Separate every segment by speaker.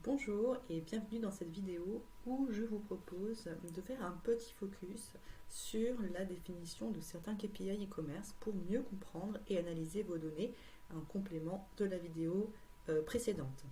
Speaker 1: Bonjour et bienvenue dans cette vidéo où je vous propose de faire un petit focus sur la définition de certains KPI e-commerce pour mieux comprendre et analyser vos données, un complément de la vidéo précédente.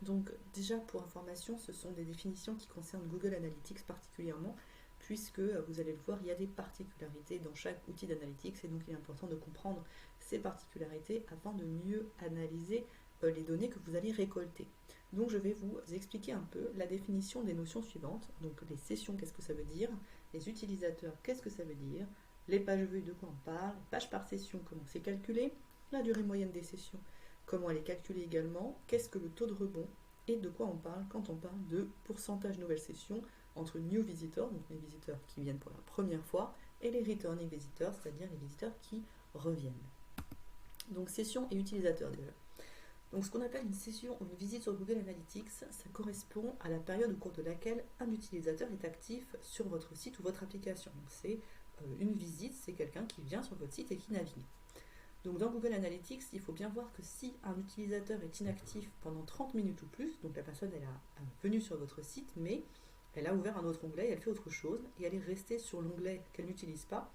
Speaker 1: Donc déjà pour information, ce sont des définitions qui concernent Google Analytics particulièrement, puisque vous allez le voir, il y a des particularités dans chaque outil d'analytics et donc il est important de comprendre ces particularités afin de mieux analyser les données que vous allez récolter. Donc je vais vous expliquer un peu la définition des notions suivantes. Donc les sessions, qu'est-ce que ça veut dire? Les utilisateurs, qu'est-ce que ça veut dire? Les pages vues, de quoi on parle? Les pages par session, comment c'est calculé? La durée moyenne des sessions, comment elle est calculée également? Qu'est-ce que le taux de rebond? Et de quoi on parle quand on parle de pourcentage nouvelles sessions entre new visitors, donc les visiteurs qui viennent pour la première fois, et les returning visitors, c'est-à-dire les visiteurs qui reviennent. Donc session et utilisateur déjà. Donc ce qu'on appelle une session ou une visite sur Google Analytics, ça correspond à la période au cours de laquelle un utilisateur est actif sur votre site ou votre application. Donc c'est une visite, c'est quelqu'un qui vient sur votre site et qui navigue. Donc dans Google Analytics, il faut bien voir que si un utilisateur est inactif pendant 30 minutes ou plus, donc la personne elle a venu sur votre site, mais elle a ouvert un autre onglet, elle fait autre chose, et elle est restée sur l'onglet qu'elle n'utilise pas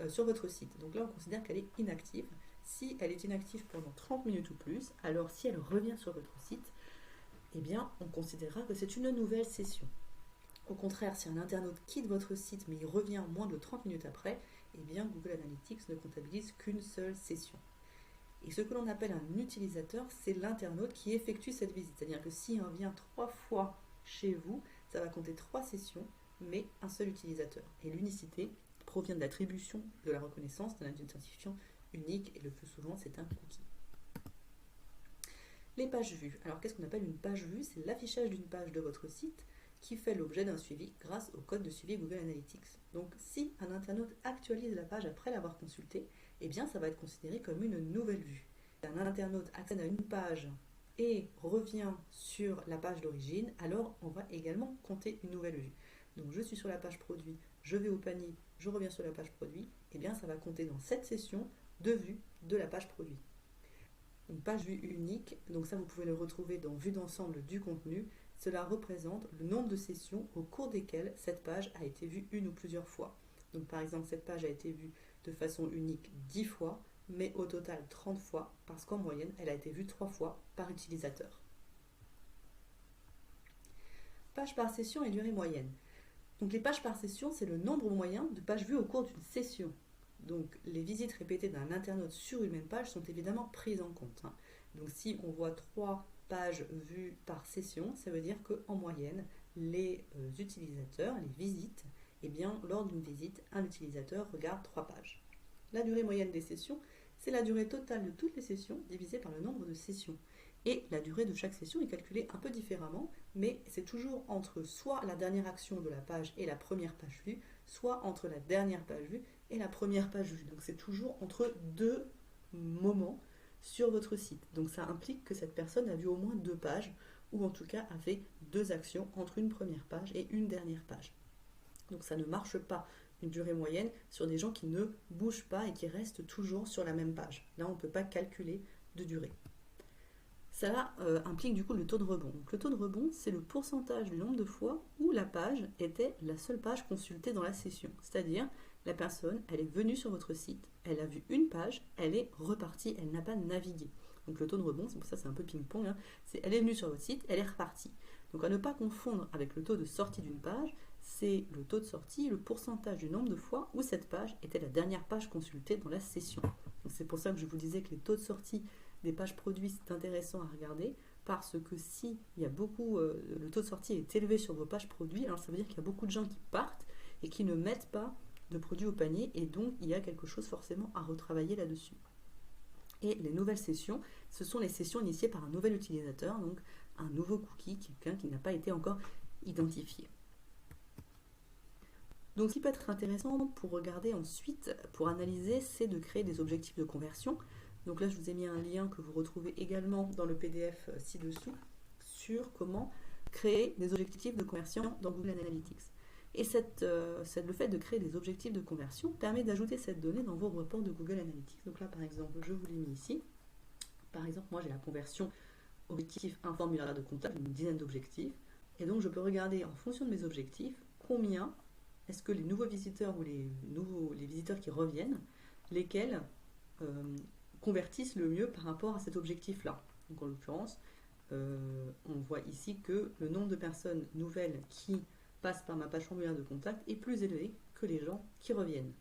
Speaker 1: sur votre site. Donc là on considère qu'elle est inactive. Si elle est inactive pendant 30 minutes ou plus, alors si elle revient sur votre site, eh bien on considérera que c'est une nouvelle session. Au contraire, si un internaute quitte votre site mais il revient moins de 30 minutes après, eh bien Google Analytics ne comptabilise qu'une seule session. Et ce que l'on appelle un utilisateur, c'est l'internaute qui effectue cette visite. C'est-à-dire que si on vient 3 fois chez vous, ça va compter 3 sessions, mais un seul utilisateur. Et l'unicité provient de l'attribution de la reconnaissance d'un identifiant unique, et le plus souvent c'est un cookie. Les pages vues. Alors qu'est-ce qu'on appelle une page vue? C'est l'affichage d'une page de votre site qui fait l'objet d'un suivi grâce au code de suivi Google Analytics. Donc si un internaute actualise la page après l'avoir consultée, eh bien ça va être considéré comme une nouvelle vue. Si un internaute accède à une page et revient sur la page d'origine, alors on va également compter une nouvelle vue. Donc je suis sur la page produit, je vais au panier, je reviens sur la page produit, eh bien ça va compter dans cette session de vue de la page produit. Une page vue unique, donc ça vous pouvez le retrouver dans vue d'ensemble du contenu. Cela représente le nombre de sessions au cours desquelles cette page a été vue une ou plusieurs fois. Donc par exemple, cette page a été vue de façon unique 10 fois, mais au total 30 fois, parce qu'en moyenne, elle a été vue 3 fois par utilisateur. Page par session et durée moyenne. Donc les pages par session, c'est le nombre moyen de pages vues au cours d'une session. Donc les visites répétées d'un internaute sur une même page sont évidemment prises en compte. Donc si on voit 3 pages vues par session, ça veut dire qu'en moyenne, les utilisateurs, les visites, eh bien, lors d'une visite, un utilisateur regarde 3 pages. La durée moyenne des sessions, c'est la durée totale de toutes les sessions divisée par le nombre de sessions. Et la durée de chaque session est calculée un peu différemment, mais c'est toujours entre soit la dernière action de la page et la première page vue, soit entre la dernière page vue et la première page vue. Donc c'est toujours entre deux moments sur votre site. Donc ça implique que cette personne a vu au moins 2 pages, ou en tout cas a fait 2 actions entre une première page et une dernière page. Donc ça ne marche pas une durée moyenne sur des gens qui ne bougent pas et qui restent toujours sur la même page. Là on ne peut pas calculer de durée. Ça implique du coup le taux de rebond. Donc, le taux de rebond, c'est le pourcentage du nombre de fois où la page était la seule page consultée dans la session. C'est-à-dire, la personne, elle est venue sur votre site, elle a vu une page, elle est repartie, elle n'a pas navigué. Donc le taux de rebond, c'est pour ça que c'est un peu ping-pong, c'est elle est venue sur votre site, elle est repartie. Donc à ne pas confondre avec le taux de sortie d'une page, c'est le taux de sortie, le pourcentage du nombre de fois où cette page était la dernière page consultée dans la session. Donc c'est pour ça que je vous disais que les taux de sortie des pages produits, c'est intéressant à regarder parce que si il y a beaucoup, le taux de sortie est élevé sur vos pages produits, alors ça veut dire qu'il y a beaucoup de gens qui partent et qui ne mettent pas de produits au panier et donc il y a quelque chose forcément à retravailler là-dessus. Et les nouvelles sessions, ce sont les sessions initiées par un nouvel utilisateur, donc un nouveau cookie, quelqu'un qui n'a pas été encore identifié. Donc ce qui peut être intéressant pour regarder ensuite, pour analyser, c'est de créer des objectifs de conversion. Donc là, je vous ai mis un lien que vous retrouvez également dans le PDF ci-dessous sur comment créer des objectifs de conversion dans Google Analytics. Et le fait de créer des objectifs de conversion permet d'ajouter cette donnée dans vos reports de Google Analytics. Donc là, par exemple, je vous l'ai mis ici. Par exemple, moi, j'ai la conversion objectif, un formulaire de contact, une dizaine d'objectifs. Et donc, je peux regarder en fonction de mes objectifs, combien est-ce que les nouveaux visiteurs ou les visiteurs qui reviennent, lesquels convertissent le mieux par rapport à cet objectif-là. Donc, en l'occurrence, on voit ici que le nombre de personnes nouvelles qui passent par ma page formulaire de contact est plus élevé que les gens qui reviennent.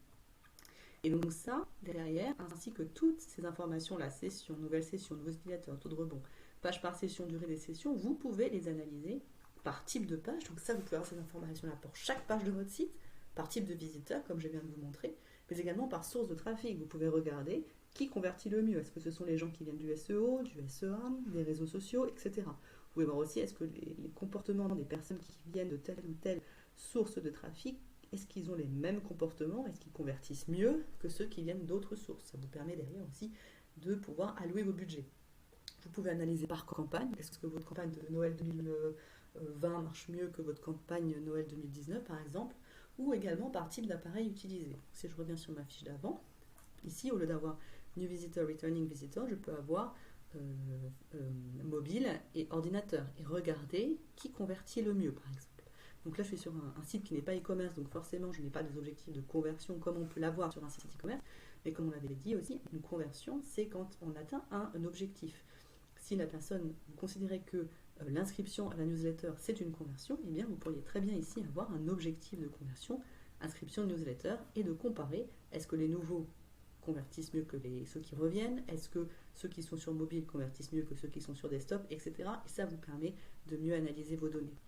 Speaker 1: Et donc ça, derrière, ainsi que toutes ces informations, la session, nouvelle session, nouveaux utilisateurs, taux de rebond, page par session, durée des sessions, vous pouvez les analyser par type de page. Donc ça, vous pouvez avoir ces informations-là pour chaque page de votre site, par type de visiteur, comme je viens de vous montrer, mais également par source de trafic. Vous pouvez regarder qui convertit le mieux. Est-ce que ce sont les gens qui viennent du SEO, du SEA, des réseaux sociaux, etc. Vous pouvez voir aussi est-ce que les comportements des personnes qui viennent de telle ou telle source de trafic, est-ce qu'ils ont les mêmes comportements? Est-ce qu'ils convertissent mieux que ceux qui viennent d'autres sources? Ça vous permet derrière aussi de pouvoir allouer vos budgets. Vous pouvez analyser par campagne. Est-ce que votre campagne de Noël 2020 marche mieux que votre campagne Noël 2019 par exemple? Ou également par type d'appareil utilisé. Si je reviens sur ma fiche d'avant, ici au lieu d'avoir New Visitor, Returning Visitor, je peux avoir mobile et ordinateur et regarder qui convertit le mieux par exemple. Donc là, je suis sur un site qui n'est pas e-commerce, donc forcément, je n'ai pas des objectifs de conversion comme on peut l'avoir sur un site e-commerce. Mais comme on l'avait dit aussi, une conversion, c'est quand on atteint un objectif. Si la personne, vous considérez que l'inscription à la newsletter, c'est une conversion, eh bien, vous pourriez très bien ici avoir un objectif de conversion, inscription de newsletter, et de comparer, est-ce que les nouveaux convertissent mieux que ceux qui reviennent, est-ce que ceux qui sont sur mobile convertissent mieux que ceux qui sont sur desktop, etc. Et ça vous permet de mieux analyser vos données.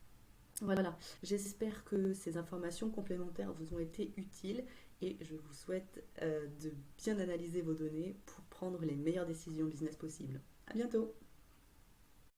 Speaker 1: Voilà, j'espère que ces informations complémentaires vous ont été utiles et je vous souhaite de bien analyser vos données pour prendre les meilleures décisions business possibles. À bientôt!